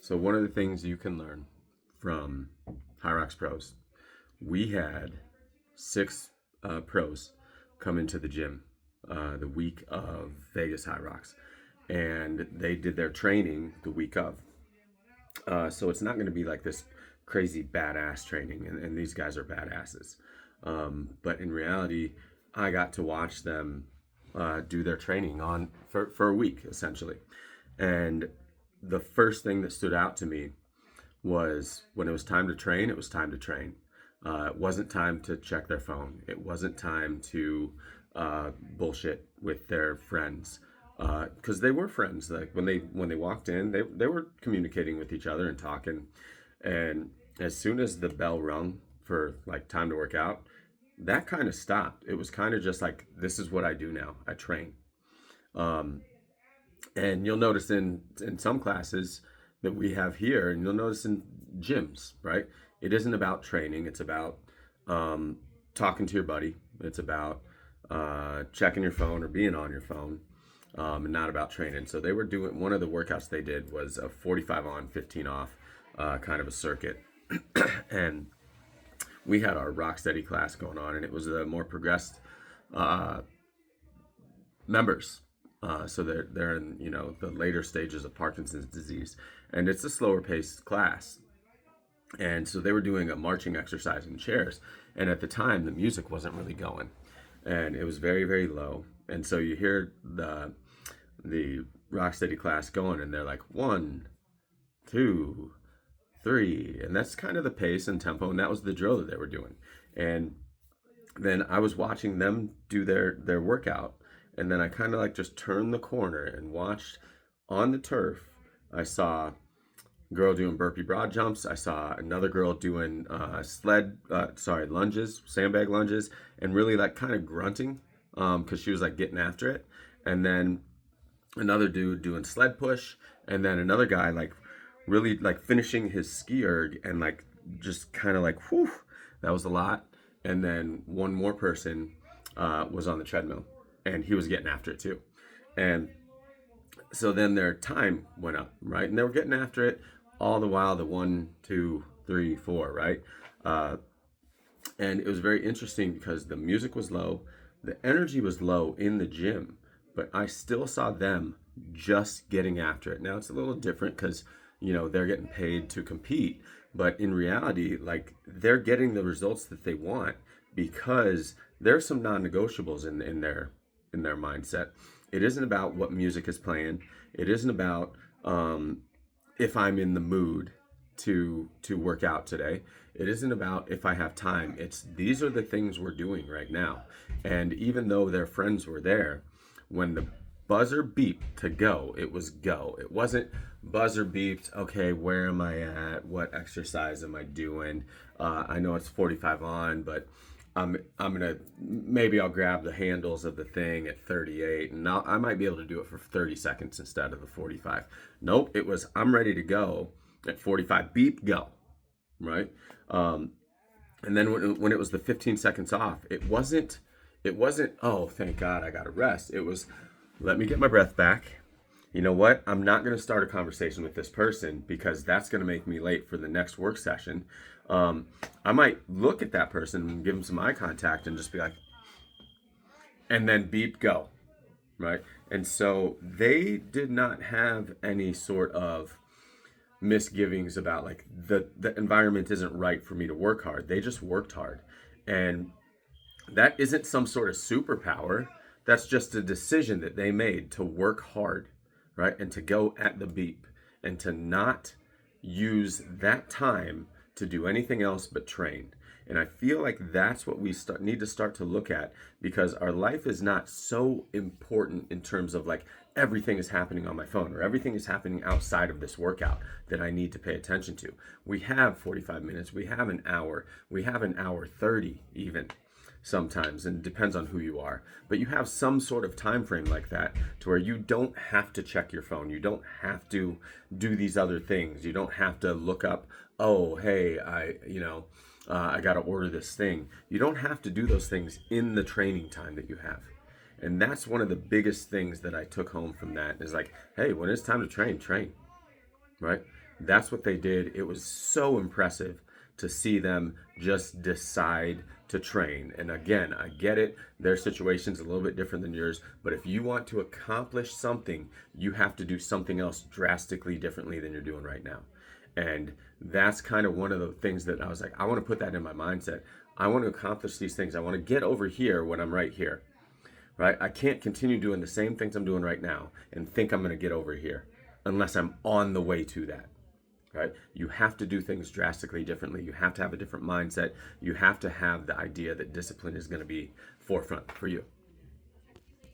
So one of the things you can learn from Hyrox Pros, we had six pros come into the gym the week of Vegas Hyrox, and they did their training the week of. So it's not going to be like this crazy badass training, and these guys are badasses. But in reality, I got to watch them do their training on for a week essentially, and the first thing that stood out to me was when it was time to train, it was time to train. It wasn't time to check their phone. It wasn't time to bullshit with their friends because they were friends. Like when they walked in, they were communicating with each other and talking. And as soon as the bell rung for like time to work out, that kind of stopped. It was kind of just like, this is what I do now. I train. Um, and you'll notice in some classes that we have here, and you'll notice in gyms, right? It isn't about training. It's about talking to your buddy. It's about checking your phone or being on your phone, and not about training. So they were doing, one of the workouts they did was a 45 on, 15 off kind of a circuit. And we had our rock steady class going on, and it was the more progressed uh, members. So they're in the later stages of Parkinson's disease, and it's a slower paced class. And so they were doing a marching exercise in chairs, and at the time the music wasn't really going, and it was very very low. And so you hear the Rocksteady class going, and they're like 1, 2, 3, and that's kind of the pace and tempo, and that was the drill that they were doing. And then I was watching them do their workout, and then I kind of like just turned the corner and watched on the turf. I saw a girl doing burpee broad jumps. I saw another girl doing lunges, sandbag lunges, and really like kind of grunting because she was like getting after it. And then another dude doing sled push, and then another guy like really like finishing his ski erg and like just kind of like, whew, that was a lot. And then one more person was on the treadmill, and he was getting after it too. And so then their time went up, right? And they were getting after it all the while, the 1, 2, 3, 4, right? And it was very interesting because the music was low, the energy was low in the gym, but I still saw them just getting after it. Now it's a little different because, they're getting paid to compete, but in reality, like they're getting the results that they want because there's some non-negotiables in their mindset. It isn't about what music is playing. It isn't about if I'm in the mood to work out today. It isn't about if I have time. It's these are the things we're doing right now. And even though their friends were there, when the buzzer beeped to go, it was go. It wasn't buzzer beeped, okay, where am I at? What exercise am I doing? I know it's 45 on, but I'm gonna, maybe I'll grab the handles of the thing at 38, and I might be able to do it for 30 seconds instead of the 45. Nope, it was I'm ready to go at 45. Beep, go, right? And then when it was the 15 seconds off, it wasn't oh thank God I got to rest. It was let me get my breath back. You know what? I'm not going to start a conversation with this person because that's going to make me late for the next work session. I might look at that person and give them some eye contact and just be like, and then beep, go, right? And so they did not have any sort of misgivings about like the environment isn't right for me to work hard. They just worked hard. And that isn't some sort of superpower. That's just a decision that they made to work hard, right? And to go at the beep and to not use that time to do anything else but train. And I feel like that's what we need to start to look at, because our life is not so important in terms of like everything is happening on my phone or everything is happening outside of this workout that I need to pay attention to. We have 45 minutes, we have an hour, we have an hour 30 even sometimes, and it depends on who you are, but you have some sort of time frame like that to where you don't have to check your phone, you don't have to do these other things, you don't have to look up, oh hey, I got to order this thing. You don't have to do those things in the training time that you have. And that's one of the biggest things that I took home from that is like, hey, when it's time to train, train, right? That's what they did. It was so impressive to see them just decide to train. And again, I get it. Their situation's a little bit different than yours, but if you want to accomplish something, you have to do something else drastically differently than you're doing right now. And that's kind of one of the things that I was like, I want to put that in my mindset. I want to accomplish these things. I want to get over here when I'm right here, right? I can't continue doing the same things I'm doing right now and think I'm going to get over here unless I'm on the way to that, right? You have to do things drastically differently. You have to have a different mindset. You have to have the idea that discipline is going to be forefront for you.